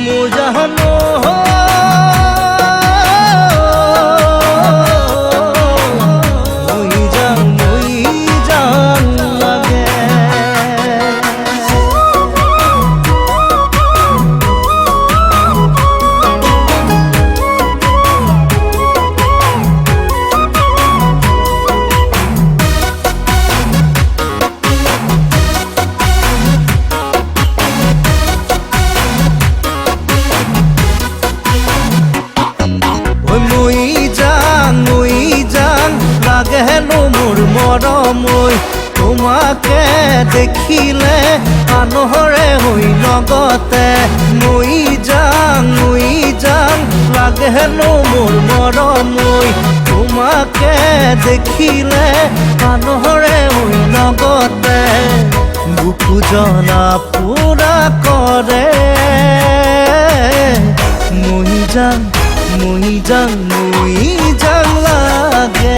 মোৰ জানো লাগেনো মোৰ মৰম তোমাকে দেখিলে আনহৰে হৈ লগতে মই যাং লাগেনো মোৰ মৰম তোমাকে দেখিলে আনহৰে হৈ লগতে বুকু জ্বলা পুৰা কৰে মই যাং লাগে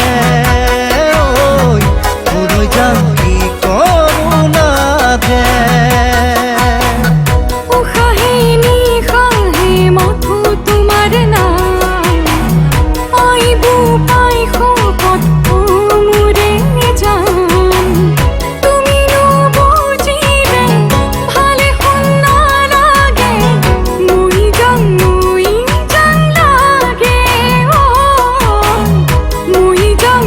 কি করুণা দে তোমার নাম আইবু পাই খোকত মোরে জান তুমি বুঝিলে ভালে শুনা লাগে মই যাং লাগে ও মই যাং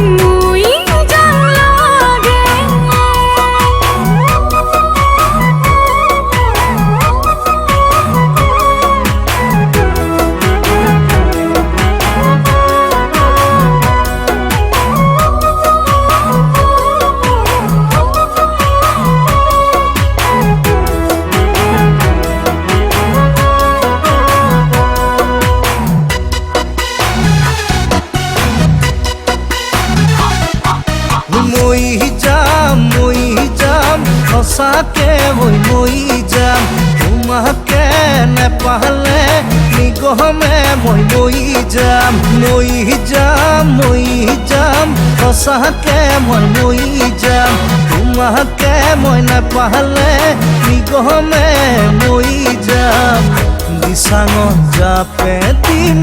লাগে মই যাম সঁচাকে মই যাম তোমাকে নেপালে নিগমে মই যাম সঁচাকে মই যাম তোমাকে মই নেপালে নিগমে মই যাম দিচাঙত জাপে দিম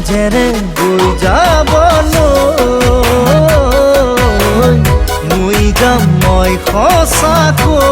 জেৰে গৈ যাবলৈ মই যাম মই সঁচাকৈ